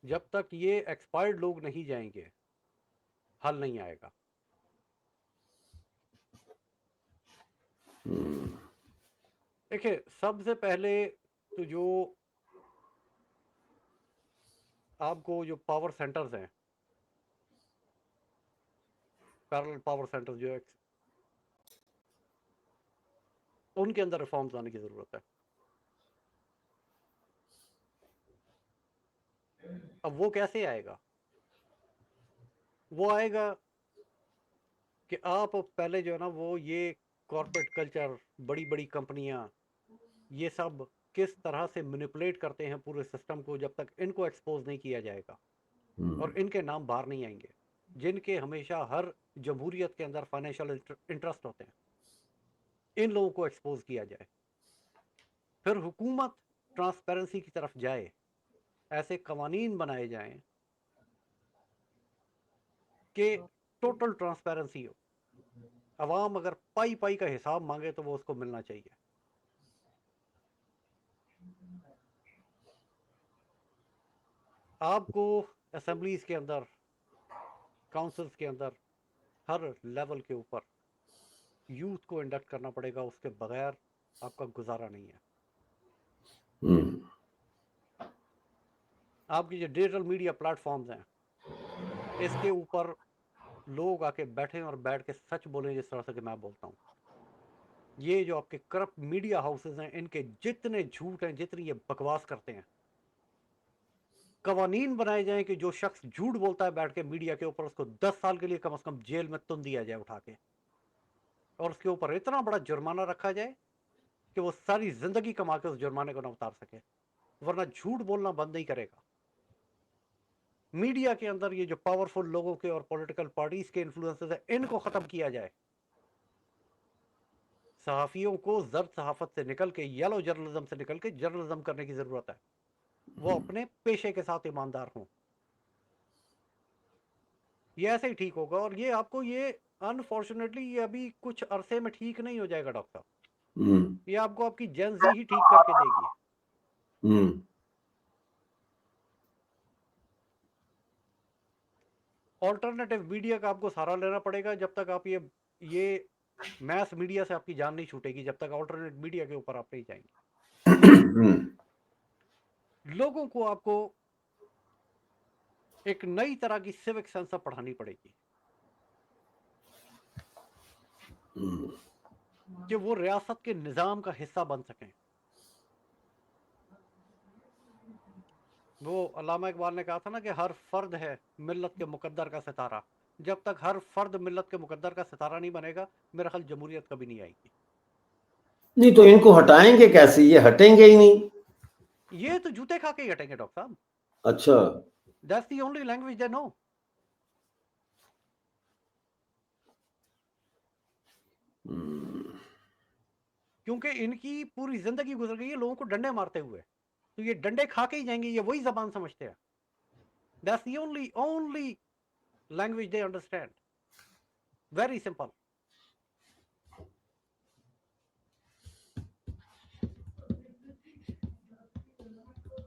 जब तक ये एक्सपायर्ड लोग नहीं जाएंगे हल नहीं आएगा। देखिए सबसे पहले तो जो आपको जो पावर सेंटर्स हैं, पैरेलल पावर सेंटर्स जो है, उनके अंदर रिफॉर्म्स आने की जरूरत है। अब वो कैसे आएगा? वो आएगा कि आप पहले जो है ना, वो ये कॉर्पोरेट कल्चर, बड़ी बड़ी कंपनियां, ये सब किस तरह से मैनिपुलेट करते हैं पूरे सिस्टम को, जब तक इनको एक्सपोज नहीं किया जाएगा और इनके नाम बाहर नहीं आएंगे, जिनके हमेशा हर जमहूरियत के अंदर फाइनेंशियल इंटरेस्ट होते हैं, इन लोगों को एक्सपोज किया जाए। फिर हुकूमत ट्रांसपेरेंसी की तरफ जाए, ऐसे कवानीन बनाए जाएं कि टोटल ट्रांसपेरेंसी हो। अवाम अगर पाई पाई का हिसाब मांगे तो वो उसको मिलना चाहिए। आपको असेंबलीज के अंदर, काउंसिल्स के अंदर, हर लेवल के ऊपर यूथ को इंडक्ट करना पड़ेगा, उसके बगैर आपका गुजारा नहीं है। हम्म, आपकी जो डिजिटल मीडिया प्लेटफॉर्म्स हैं, इसके ऊपर लोग आके बैठें और बैठ के सच बोलें जिस तरह से कि मैं बोलता हूँ। ये जो आपके करप्ट मीडिया हाउसेज हैं, इनके जितने झूठ हैं, जितनी ये बकवास करते हैं, कवानीन बनाए जाएं कि जो शख्स झूठ बोलता है बैठ के मीडिया के ऊपर, उसको 10 साल के लिए कम से कम जेल में तुन दिया जाए उठा के, और उसके ऊपर इतना बड़ा जुर्माना रखा जाए कि वो सारी जिंदगी कमा के उस जुर्माने को ना उतार सके, वरना झूठ बोलना बंद नहीं करेगा। मीडिया के अंदर ये जो पावरफुल लोगों के और पॉलिटिकल पार्टीज के इन्फ्लुएंसेस है, इनको खत्म किया जाए। सहाफियों को जर्द सहाफत से निकल के, येलो जर्नलिज्म से निकल के जर्नलिज्म करने की जरूरत है। वो अपने पेशे के साथ ईमानदार हों। ये ऐसे ही ठीक होगा। और ये आपको, ये अनफॉर्चुनेटली ये अभी कुछ अरसे में ठीक नहीं हो जाएगा डॉक्टर साहब। हम्म, ये आपको आपकी जेन जी ही ठीक करके देगी। हम्म, ऑल्टरनेटिव मीडिया का आपको सहारा लेना पड़ेगा। जब तक आप ये मैस मीडिया से आपकी जान नहीं छूटेगी, जब तक ऑल्टरनेट मीडिया के ऊपर आप नहीं जाएंगे। हम्म, लोगों को आपको एक नई तरह की सिविक सेंस पढ़ानी पड़ेगी कि वो रियासत के निजाम का हिस्सा बन सकें। वो अल्लामा इकबाल ने कहा था ना कि हर फर्द है मिल्लत के मुकद्दर का सितारा। जब तक हर फर्द मिल्लत के मुकद्दर का सितारा नहीं बनेगा, मेरा ख्याल जमहूरियत कभी नहीं आएगी। नहीं तो इनको हटाएंगे कैसे? ये हटेंगे ही नहीं। ये तो जूते खा के ही हटेंगे डॉक्टर साहब। अच्छा। That's the only language they know. क्योंकि इनकी पूरी जिंदगी गुजर गई है लोगों को डंडे मारते हुए, तो ये डंडे खा के ही जाएंगे। ये वही जबान समझते हैं। That's the only language they understand. Very simple.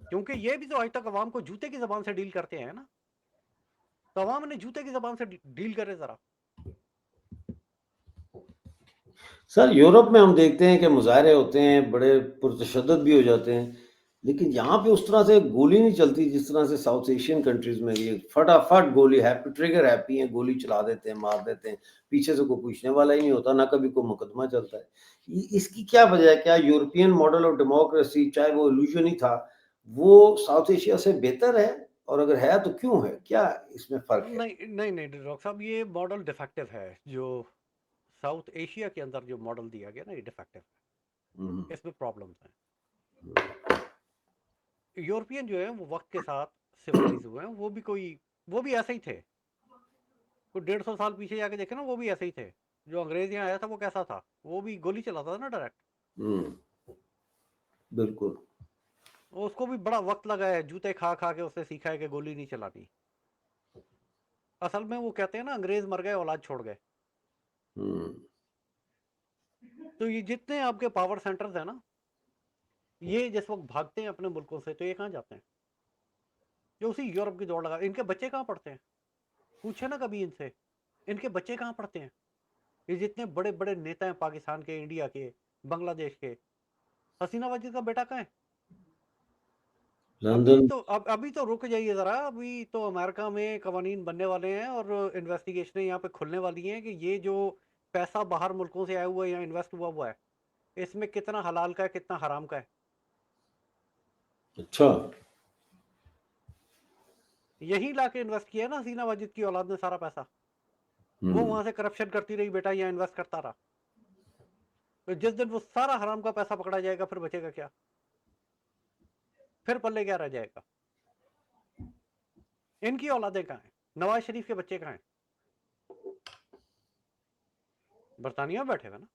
क्योंकि ये भी तो आज तक अवाम को जूते की जबान से डील करते हैं ना, तो अवाम ने जूते की जबान से डील करे जरा। सर यूरोप में हम देखते हैं कि मुजाहरे होते हैं, बड़े पुरतशद्दद भी हो जाते हैं, लेकिन यहाँ पे उस तरह से गोली नहीं चलती जिस तरह से साउथ एशियन कंट्रीज में। ये फटाफट गोली, हैप्पी ट्रिगर हैप्पी है, गोली चला देते हैं, मार देते हैं, पीछे से कोई पूछने वाला ही नहीं होता, ना कभी कोई मुकदमा चलता है। इसकी क्या वजह है? क्या यूरोपियन मॉडल ऑफ डेमोक्रेसी, चाहे वो इल्यूजन ही था, वो साउथ एशिया से बेहतर है? और अगर है तो क्यों है? क्या इसमें फर्क है? नहीं नहीं नहीं डॉक्टर साहब, ये मॉडल डिफेक्टिव है। जो साउथ एशिया के अंदर जो मॉडल दिया गया ना, ये डिफेक्टिव हम्म, है। इसमें प्रॉब्लम्स हैं। यूरोपियन जो है वो वक्त के साथ सिविलाइज हुए हैं। वो भी ऐसे ही थे। कोई 150 साल पीछे जाके देखे ना, वो भी ऐसे ही थे। जो अंग्रेज यहाँ आया था वो कैसा था? वो भी गोली चलाता था ना डायरेक्ट। हम्म, बिल्कुल। उसको भी बड़ा वक्त लगा है, जूते खा खा के उसने सीखा है कि गोली नहीं चलानी। असल में वो कहते हैं ना, अंग्रेज मर गए औलाद छोड़ गए। हम्म, तो ये जितने आपके पावर सेंटर्स हैं ना, ये जिस वक्त भागते हैं अपने मुल्कों से, तो ये कहाँ जाते हैं? जो उसी यूरोप की दौड़ लगा। इनके बच्चे कहाँ पढ़ते हैं? पूछे ना कभी इनसे, इनके बच्चे कहाँ पढ़ते हैं? ये जितने बड़े बड़े नेता हैं, पाकिस्तान के, इंडिया के, बांग्लादेश के, हसीना वाजिद का बेटा कहाँ है? लंदन। अभी तो रुक जाइए जरा। अभी तो अमेरिका में कवानीन बनने वाले हैं और इन्वेस्टिगेशनें यहाँ पे खुलने वाली हैं कि ये जो पैसा बाहर मुल्कों से आया हुआ है, यहाँ इन्वेस्ट हुआ हुआ है, इसमें कितना हलाल का है, कितना हराम का है। अच्छा। यही ला के इन्वेस्ट किया है ना हसीना वाजिद की औलाद ने सारा पैसा। वो हम्म, वहां से करप्शन करती रही, बेटा यहाँ इन्वेस्ट करता रहा। तो जिस दिन वो सारा हराम का पैसा पकड़ा जाएगा, फिर बचेगा क्या? फिर पल्ले क्या रह जाएगा? इनकी औलादें कहाँ हैं? नवाज शरीफ के बच्चे कहाँ हैं? बरतानिया में बैठे हुए ना।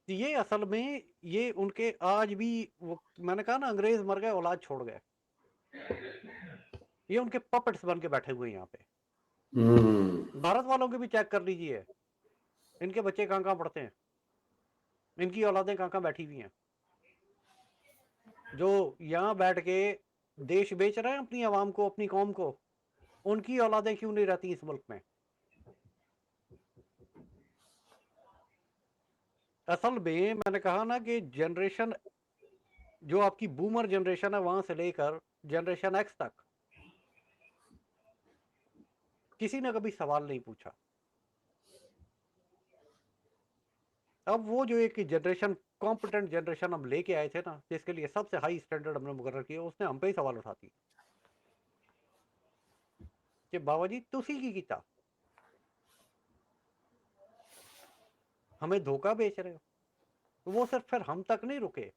तो ये असल में ये उनके आज भी वो मैंने कहा ना अंग्रेज मर गए औलाद छोड़ गए, ये उनके पपेट्स बन के बैठे हुए हैं यहाँ पे। भारत वालों के भी चेक कर लीजिए, इनके बच्चे कहाँ कहाँ पढ़ते हैं, इनकी औलादें कहाँ कहाँ बैठी हुई हैं, जो यहाँ बैठ के देश बेच रहे हैं अपनी आवाम को, अपनी कौम को, उनकी औलादें क्यों नहीं रहती इस मुल्क में। असल में मैंने कहा ना कि जनरेशन जो आपकी बूमर जनरेशन है वहां से लेकर जनरेशन एक्स तक किसी ने कभी सवाल नहीं पूछा। अब वो जो एक जनरेशन कॉम्पिटेंट जनरेशन हम लेके आए थे ना, जिसके लिए सबसे हाई स्टैंडर्ड हमने मुकर्रर किया, उसने हम पे ही सवाल उठाती कि बाबा जी तुसी की कीता, हमें धोखा बेच रहे हो। तो वो सिर्फ फिर हम तक नहीं रुके,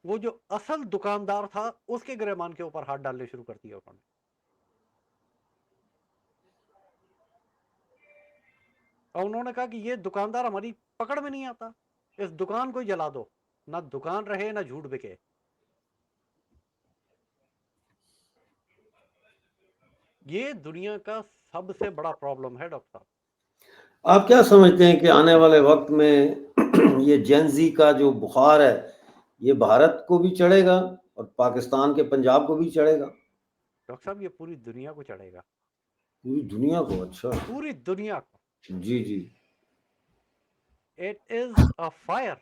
वो जो असल दुकानदार था उसके गिरहमान के ऊपर हाथ डालने शुरू कर दिया उन्होंने। और उन्होंने कहा कि ये दुकानदार हमारी पकड़ में नहीं आता, इस दुकान को ही जला दो, ना दुकान रहे ना झूठ बिके। ये दुनिया का सबसे बड़ा प्रॉब्लम है डॉक्टर साहब। आप क्या समझते हैं कि आने वाले वक्त में ये जेनजी का जो बुखार है ये भारत को भी चढ़ेगा और पाकिस्तान के पंजाब को भी चढ़ेगा? डॉक्टर साहब ये पूरी दुनिया को चढ़ेगा, पूरी दुनिया को? अच्छा। पूरी दुनिया को। जी जी। इट इज अ फायर,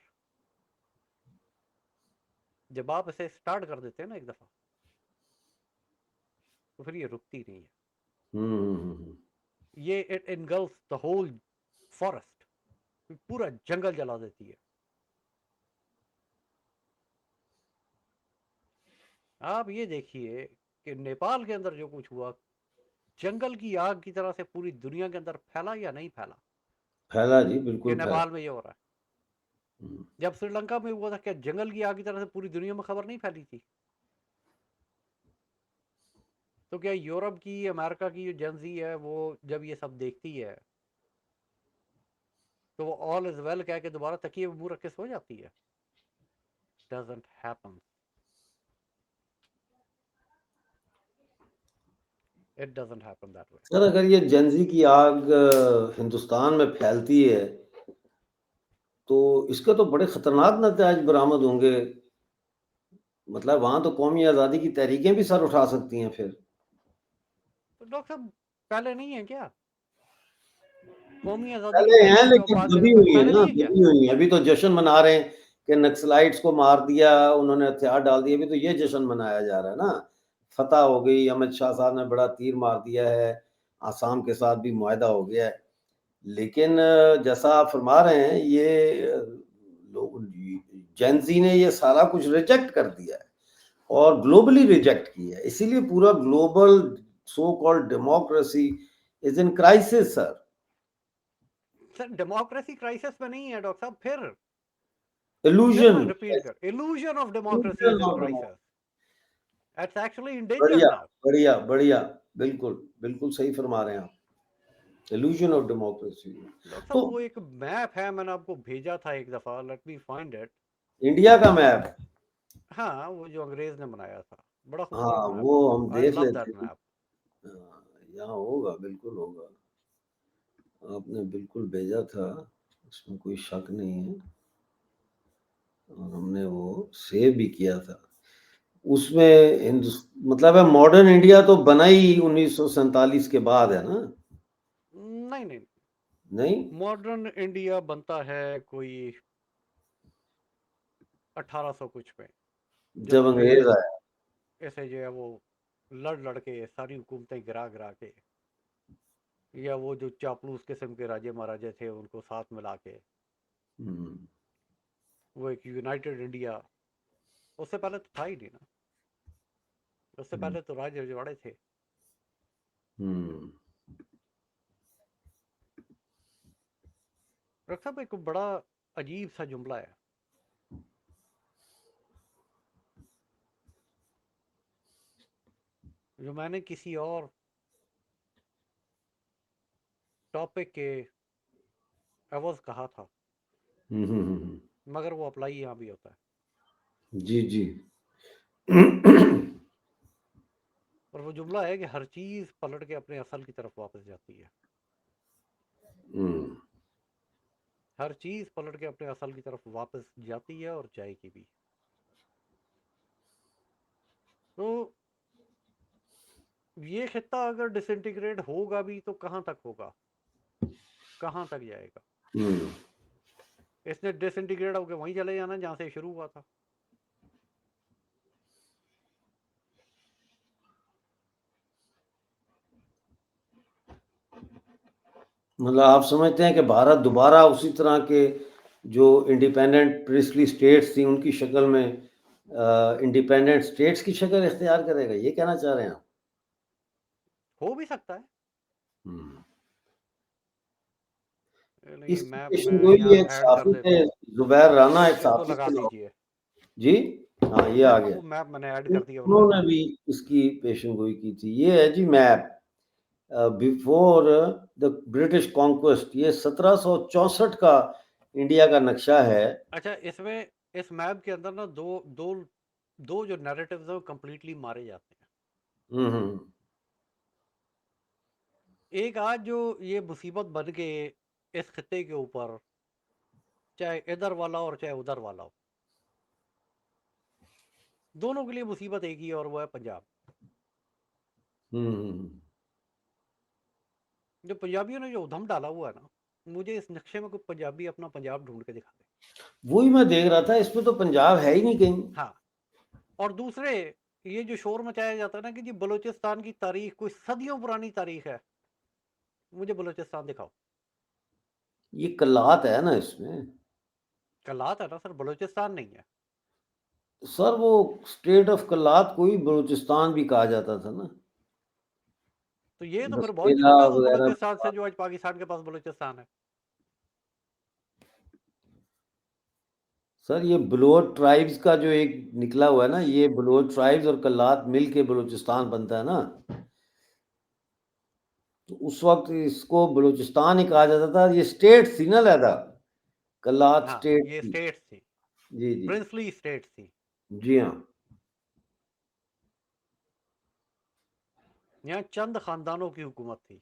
जब आप इसे स्टार्ट कर देते हैं ना एक दफा, तो फिर ये रुकती नहीं है। हम्म। ये इट इनगल्फ्स द होल फॉरेस्ट, पूरा जंगल जला देती है। आप ये देखिए कि नेपाल के अंदर जो कुछ हुआ, जंगल की आग की तरह से पूरी दुनिया के अंदर फैला या नहीं फैला, फैला जी, कि बिल्कुल फैला। नेपाल में ये हो रहा है। हम्म। जब श्रीलंका में हुआ था, क्या जंगल की आग की तरह से पूरी दुनिया में खबर नहीं फैली थी? तो क्या यूरोप की अमेरिका की जो जेंजी है वो जब ये सब देखती है तो वो ऑल इज वेल कह के दोबारा तकिए में मुंह रख के सो जाती है? Doesn't happen, it doesn't happen that way. Sir अगर ये जेनजी की आग हिंदुस्तान में फैलती है तो इसके तो बड़े खतरनाक नतीजे बरामद होंगे। मतलब वहां तो कौमी आजादी की तहरीकें भी सर उठा सकती हैं फिर। तो डॉक्टर साहब पहले नहीं है क्या कौमी आजादी की पहले हैं तहरीक लेकिन बात दबी करें, हुई है पहले ना, नहीं है क्या? दबी हुई है। अभी तो जश्न मना रहे हैं कि नक्सलाइट्स को मार दिया, उन्होंने हथियार डाल दिए। अभी तो ये जश्न मनाया जा रहा है ना, फतह हो गई, अमित शाह साहब ने बड़ा तीर मार दिया है, आसाम के साथ भी मुआहदा हो गया है। लेकिन जैसा आप फरमा रहे हैं ये लोग, जेंजी ने ये सारा कुछ रिजेक्ट कर दिया है और ग्लोबली रिजेक्ट किया है। इसीलिए पूरा global so called democracy is in crisis sir. Sir democracy crisis में नहीं है डॉक्टर साहब, फिर इल्यूजन। मैं रिपीट कर, illusion of democracy is in crisis, it's actually बढ़िया, इंडेंजर्ड नाउ। बढ़िया, बढ़िया। बिल्कुल, बिल्कुल सही फरमा रहे हैं आप। Illusion of democracy. डॉक्टर तो साहब वो एक मैप है, मैंने आपको भेजा था एक दफा, let me find it. India का मैप, हाँ वो जो अंग्रेज ने बनाया था, बड़ा खूबसूरत हाँ, मैप है वो वो, हम आई देख लव लेते दैट हैं। मैप। हाँ, यहाँ होगा, बिल्कुल होगा। आपने बिल्कुल भेजा था, उसमें कोई शक नहीं है और हमने वो सेव भी किया था। उसमें मतलब है मॉडर्न इंडिया तो बना ही 1947 के बाद है ना? नहीं नहीं, नहीं? मॉडर्न इंडिया बनता है कोई 1800 कुछ में, जब जब अंग्रेज अंग्रेज आया। ऐसे जो है वो लड़ लड़ के सारी हुकूमतें गिरा गिरा के, या वो जो चापलूस किस्म के राजे महाराजे थे उनको साथ मिला के हम्म। वो एक यूनाइटेड इंडिया, उससे पहले तो था ही नहीं ना, उससे हम्म। पहले तो राज रजवाड़े थे। हम्म। डॉक्टर साहब एक बड़ा अजीब सा जुमला है, जो मैंने किसी और टॉपिक के एवज कहा था। हम्म। मगर वो अप्लाई यहाँ भी होता है। जी, जी। और वो जुमला है कि हर चीज़ पलट के अपने असल की तरफ वापस जाती है। हुँ। हर चीज़ पलट के अपने असल की तरफ वापस जाती है और जाएगी भी। तो ये खित्ता अगर डिसइंटीग्रेट होगा भी तो कहाँ तक होगा, कहाँ तक जाएगा? हुँ। इसने डिसइंटीग्रेट होकर वहीं चले जाना जहाँ से शुरू हुआ था। मतलब आप समझते हैं कि भारत दोबारा उसी तरह के जो इंडिपेंडेंट प्रिंसली स्टेट्स थी, उनकी शक्ल में इंडिपेंडेंट स्टेट्स की शक्ल इख्तियार करेगा, ये कहना चाह रहे हैं आप? हो भी सकता है। हुँ। नहीं, इसकी मैप मैं पेशेनगोई यहाँ एक ऐड कर साफ़ी देता थे, हूँ। ज़ुबैर राना एक इसको साफ़ी लगा थे। दीजिए। जी? हाँ, ये आ मैं कहा गया। वो मैप मैंने ऐड कर दिया, वो लगा उन्होंने दीजिए। भी इसकी पेशेनगोई की थी। ये है जी map before the British conquest, ये 1764 का इंडिया का नक्शा है। अच्छा, इसमें इस मैप के अंदर ना दो दो दो जो नैरेटिव्स हैं वो कंप्लीटली मारे जाते हैं। हुँ, हुँ। एक आज जो ये मुसीबत बन के इस खित्ते के ऊपर, चाहे इधर वाला और चाहे उधर वाला हो, दोनों के लिए मुसीबत एक ही है और वो है पंजाब। हुँ, हुँ, हुँ। जो पंजाबियों ने जो उधम डाला हुआ है ना, मुझे इस नक्शे में कोई पंजाबी अपना पंजाब ढूंढ के दिखा दे। वही मैं देख रहा था, इसमें तो पंजाब है ही नहीं कहीं। हाँ। और दूसरे, ये जो शोर मचाया जाता है ना कि जी बलूचिस्तान की तारीख कोई सदियों पुरानी तारीख है, मुझे बलूचिस्तान दिखाओ। ये कल्लात है ना इसमें। कलात है ना सर, बलूचिस्तान नहीं है। सर वो स्टेट ऑफ कल्लात को ही बलूचिस्तान भी कहा जाता था ना। तो ये तो फिर बहुत बसरेला छोटा है उस वगैरह। बलूचिस्तान से जो आज पाकिस्तान के पास बलूचिस्तान है। सर ये बलोच ट्राइब्स का जो एक निकला हुआ है ना, ये बलोच ट्राइब्स और कल्लात मिल के बलूचिस्तान बनता है ना। तो उस वक़्त इसको बलूचिस्तान ही कहा जाता था। ये स्टेट थी ना अलहदा, कल्लात हाँ, स्टेट ये थी। स्टेट्स थी, जी, जी। प्रिंसली स्टेट्स थी। जी हाँ। यहाँ चंद खानदानों की हुकूमत थी,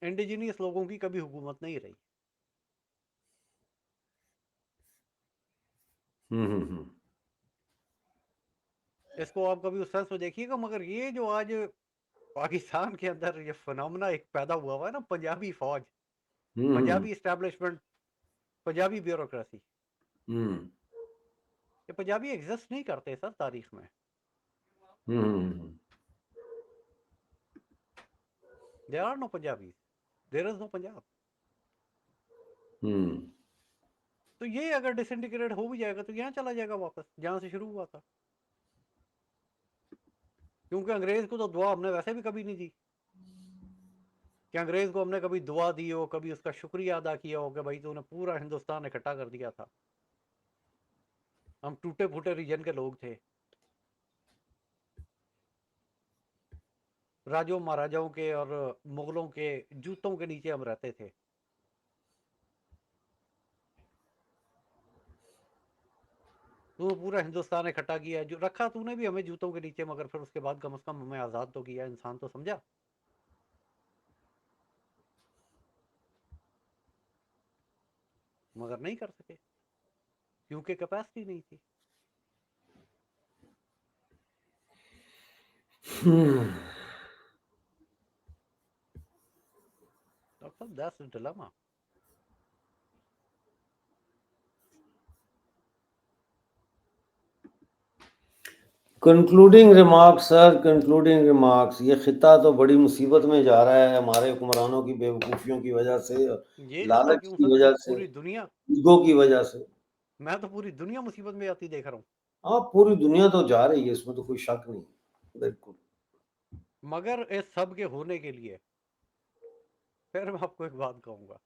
इंडिजिनियस लोगों की कभी हुकूमत नहीं रही। हुँ, हुँ, हुँ। इसको आप कभी उस सेंस में देखिएगा। मगर ये जो आज पाकिस्तान के अंदर ये फिनोमेना एक पैदा हुआ है ना, पंजाबी फौज, हुँ, हुँ, पंजाबी इस्टेब्लिशमेंट, पंजाबी ब्यूरोक्रेसी, हुँ। ये पंजाबी एग्जिस्ट नहीं करते सर तारीख में। हुँ, हुँ, हुँ। There are no Punjabi, there is no Punjab. हुँ। तो ये अगर डिसइंटीग्रेट हो भी जाएगा तो यहाँ चला जाएगा वापस जहाँ से शुरू हुआ था। क्योंकि अंग्रेज को तो दुआ हमने वैसे भी कभी नहीं दी कि अंग्रेज को हमने कभी दुआ दी हो, कभी उसका शुक्रिया अदा किया हो कि भाई तूने पूरा हिंदुस्तान इकट्ठा कर दिया था। हम टूटे फूटे रीजन के लोग थे, राजों महाराजाओं के और मुगलों के जूतों के नीचे हम रहते थे। तूने पूरा हिंदुस्तान इकट्ठा किया, जो रखा तूने भी हमें जूतों के नीचे, मगर फिर उसके बाद कम से कम हमें आज़ाद तो किया, इंसान तो समझा। मगर नहीं कर सके क्योंकि कैपेसिटी नहीं थी। हुँ। डॉक्टर साहब, that's dilemma. Concluding remarks sir, concluding remarks. ये खित्ता तो बड़ी मुसीबत में जा रहा है हमारे हुक्मरानों की बेवकूफ़ियों की वजह से और ये खिता लालच क्यों की सर, वजह से, पूरी दुनिया, ईगो की वजह से। मैं तो पूरी दुनिया मुसीबत में आती देख रहा हूँ। हाँ, पूरी दुनिया तो जा रही है, इसमें तो कोई शक नहीं। बिल्कुल। मगर इस सब के होने के लिए फिर मैं आपको एक बात कहूंगा,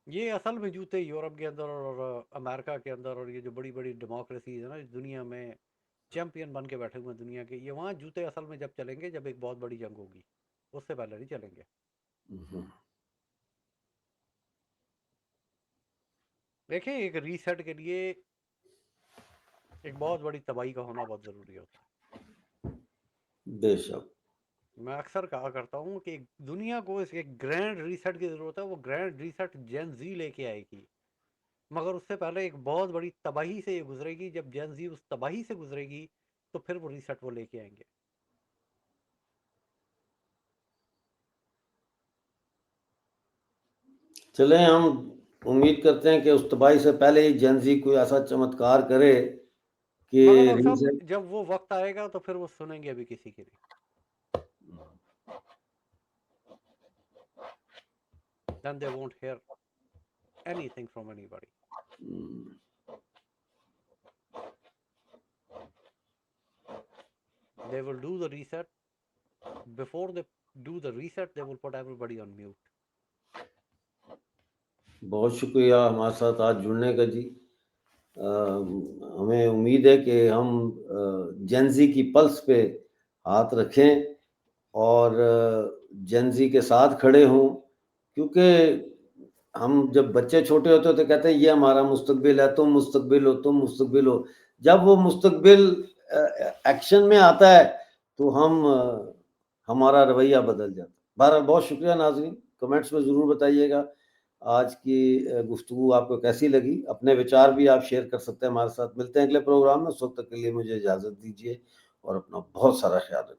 ये असल में जूते यूरोप के अंदर और अमेरिका के अंदर और ये जो बड़ी बड़ी डेमोक्रेसी है ना इस दुनिया में, चैंपियन बन के बैठे हुए हैं दुनिया के, ये वहाँ जूते असल में जब चलेंगे जब एक बहुत बड़ी जंग होगी, उससे पहले नहीं चलेंगे। हुँ, हुँ। देखिए, एक रीसेट के लिए एक बहुत बड़ी तबाही का होना बहुत ज़रूरी होता है। बेशक। मैं अक्सर कहा करता हूँ कि दुनिया को इस एक ग्रैंड रीसेट की ज़रूरत है, वो ग्रैंड रीसेट जेन ज़ी लेके आएगी। मगर उससे पहले एक बहुत बड़ी तबाही से ये गुजरेगी, जब जेन ज़ी उस तबाही से गुजरेगी, तो फिर वो रीसेट वो लेके आएंगे। चलें, हम उम्मीद करते हैं कि उस तबाही से पहले ही जेन ज़ी कोई ऐसा चमत्कार करे कि मगर डॉक्टर साहब, रीसेट। जब वो वक्त आएगा तो फिर वो सुनेंगे अभी किसी की नहीं। Then they won't hear anything from anybody. They will do the reset. Before they do the reset, they will put everybody on mute. बहुत शुक्रिया हमारे साथ आज जुड़ने का जी। हमें उम्मीद है कि हम जेन ज़ी की पल्स पे हाथ रखें और जेन ज़ी के साथ खड़े हों, क्योंकि हम जब बच्चे छोटे होते हैं तो कहते हैं ये हमारा मुस्तकबिल है, तुम मुस्तकबिल हो, तुम मुस्तकबिल हो। जब वो मुस्तकबिल एक्शन में आता है तो हमारा रवैया बदल जाता है। बहरहाल बहुत शुक्रिया नाज़रीन, कमेंट्स में ज़रूर बताइएगा आज की गुफ्तगू आपको कैसी लगी। अपने विचार भी आप शेयर कर सकते हैं हमारे साथ। मिलते हैं अगले प्रोग्राम में, उस वक्त तक के लिए मुझे इजाज़त दीजिए और अपना बहुत सारा ख्याल रखिए।